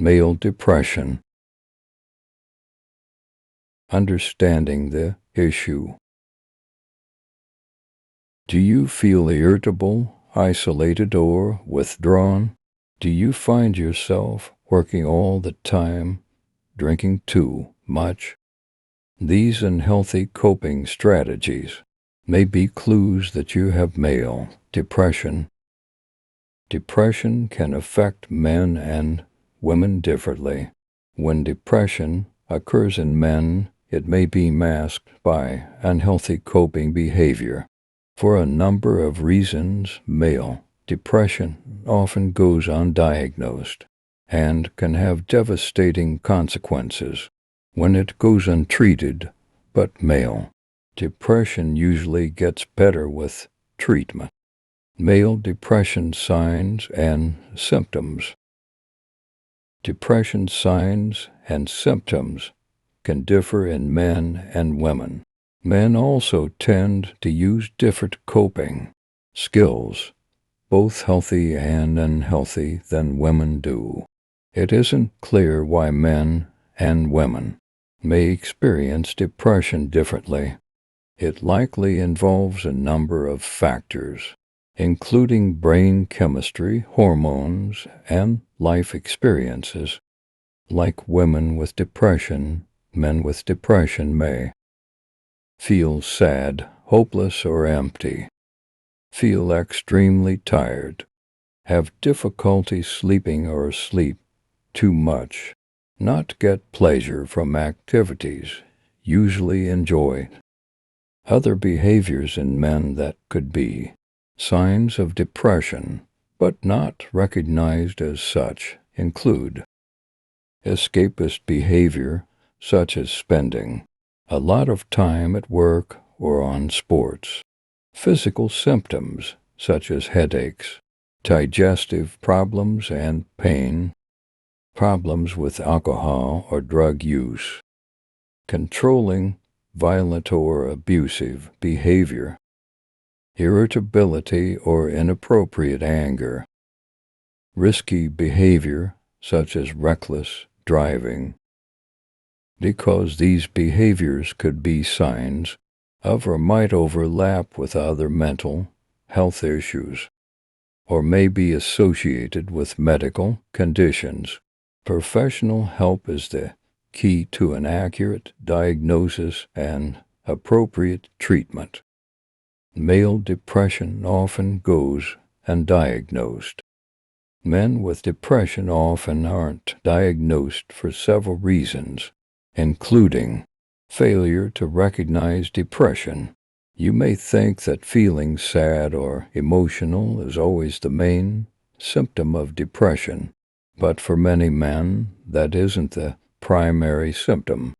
Male depression. Understanding the issue. Do you feel irritable, isolated, or withdrawn? Do you find yourself working all the time, drinking too much? These unhealthy coping strategies may be clues that you have male depression. Depression can affect men and women differently. When depression occurs in men, it may be masked by unhealthy coping behavior. For a number of reasons, male depression often goes undiagnosed and can have devastating consequences when it goes untreated, but male depression usually gets better with treatment. Male depression signs and symptoms. Depression signs and symptoms can differ in men and women. Men also tend to use different coping skills, both healthy and unhealthy, than women do. It isn't clear why men and women may experience depression differently. It likely involves a number of factors, including brain chemistry, hormones, and life experiences. Like women with depression, men with depression may feel sad, hopeless, or empty, feel extremely tired, have difficulty sleeping or sleep too much, not get pleasure from activities usually enjoyed. Other behaviors in men that could be signs of depression, but not recognized as such, include escapist behavior, such as spending a lot of time at work or on sports. Physical symptoms, such as headaches, digestive problems and pain, problems with alcohol or drug use, controlling, violent or abusive behavior, irritability or inappropriate anger, risky behavior, such as reckless driving, because these behaviors could be signs of or might overlap with other mental health issues, or may be associated with medical conditions. Professional help is the key to an accurate diagnosis and appropriate treatment. Male depression often goes undiagnosed. Men with depression often aren't diagnosed for several reasons, including failure to recognize depression. You may think that feeling sad or emotional is always the main symptom of depression, but for many men, that isn't the primary symptom.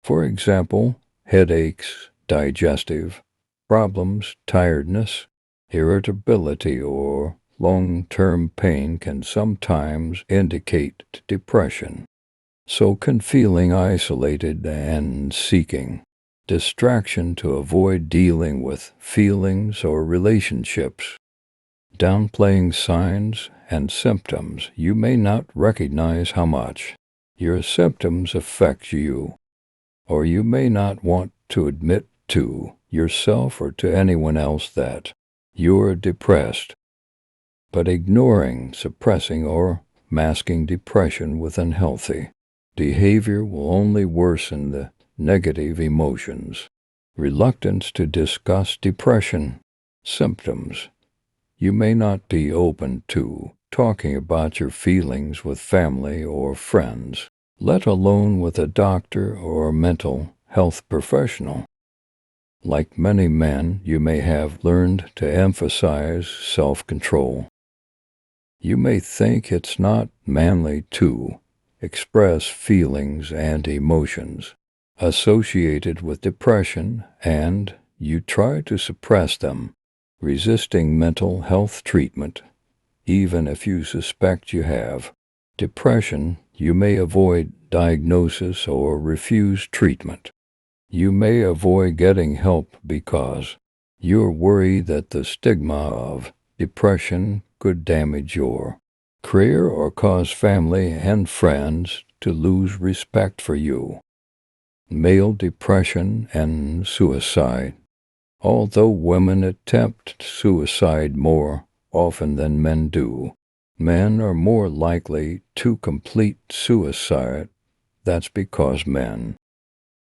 For example, headaches, digestive problems, tiredness, irritability, or long-term pain can sometimes indicate depression. So can feeling isolated and seeking distraction to avoid dealing with feelings or relationships. Downplaying signs and symptoms, you may not recognize how much your symptoms affect you, or you may not want to admit to yourself or to anyone else that you're depressed. But ignoring, suppressing, or masking depression with unhealthy behavior will only worsen the negative emotions. Reluctance to discuss depression symptoms. You may not be open to talking about your feelings with family or friends, let alone with a doctor or a mental health professional. Like many men, you may have learned to emphasize self-control. You may think it's not manly to express feelings and emotions associated with depression, and you try to suppress them, resisting mental health treatment. Even if you suspect you have depression, you may avoid diagnosis or refuse treatment. You may avoid getting help because you're worried that the stigma of depression could damage your Career or cause family and friends to lose respect for you. Male depression and suicide. Although women attempt suicide more often than men do, men are more likely to complete suicide. That's because men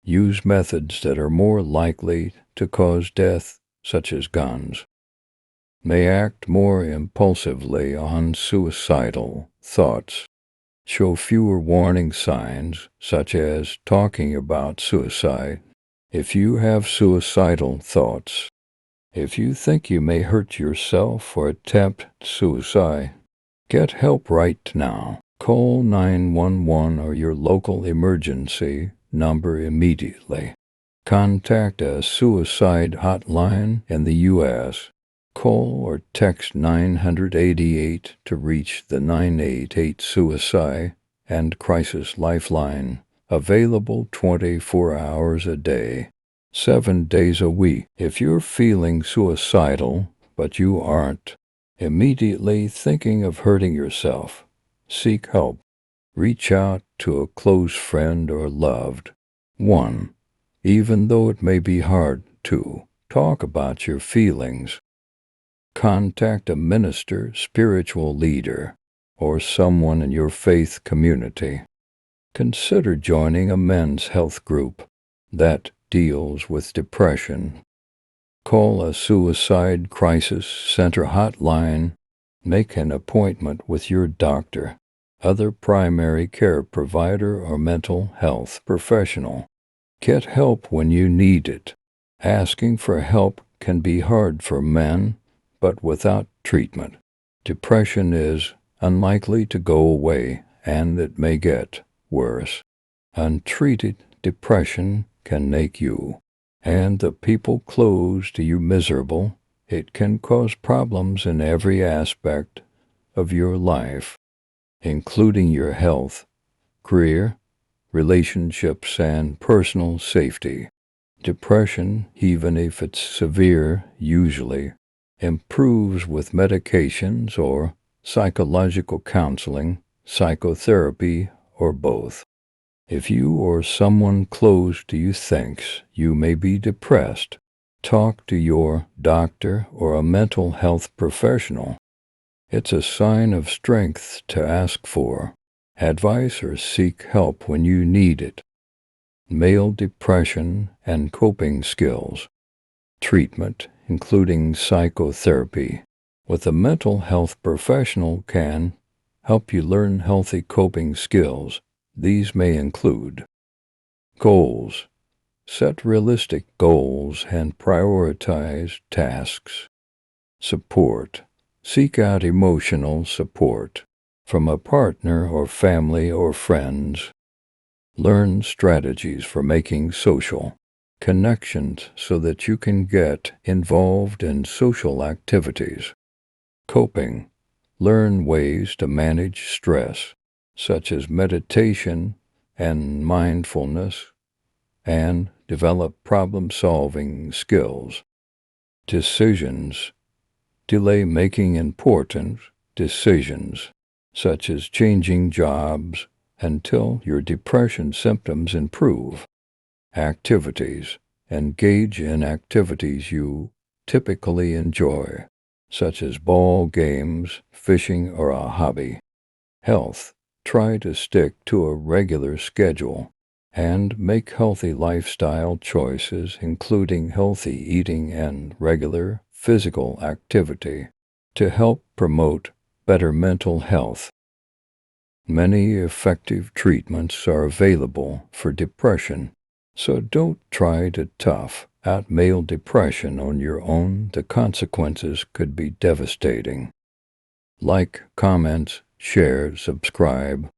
use methods that are more likely to cause death, such as guns, may act more impulsively on suicidal thoughts, show fewer warning signs, such as talking about suicide. If you have suicidal thoughts, if you think you may hurt yourself or attempt suicide, get help right now. Call 911 or your local emergency number immediately. Contact a suicide hotline in the U.S. Call or text 988 to reach the 988 Suicide and Crisis Lifeline, available 24 hours a day, 7 days a week. If you're feeling suicidal, but you aren't immediately thinking of hurting yourself, seek help. Reach out to a close friend or loved one, even though it may be hard to talk about your feelings. Contact a minister, spiritual leader, or someone in your faith community. Consider joining a men's health group that deals with depression. Call a suicide crisis center hotline. Make an appointment with your doctor, other primary care provider, or mental health professional. Get help when you need it. Asking for help can be hard for men, but without treatment, depression is unlikely to go away, and it may get worse. Untreated depression can make you and the people close to you miserable. It can cause problems in every aspect of your life, including your health, career, relationships, and personal safety. Depression, even if it's severe, usually improves with medications or psychological counseling, psychotherapy, or both. If you or someone close to you thinks you may be depressed, talk to your doctor or a mental health professional. It's a sign of strength to ask for advice or seek help when you need it. Male depression and coping skills. Treatment, including psychotherapy, with a mental health professional can help you learn healthy coping skills. These may include goals. Set realistic goals and prioritize tasks. Support. Seek out emotional support from a partner or family or friends. Learn strategies for making social connections so that you can get involved in social activities. Coping. Learn ways to manage stress, such as meditation and mindfulness, and develop problem-solving skills. Decisions. Delay making important decisions, such as changing jobs, until your depression symptoms improve. Activities. Engage in activities you typically enjoy, such as ball games, fishing, or a hobby. Health. Try to stick to a regular schedule and make healthy lifestyle choices, including healthy eating and regular physical activity, to help promote better mental health. Many effective treatments are available for depression, so don't try to tough out male depression on your own. The consequences could be devastating. Like, comment, share, subscribe.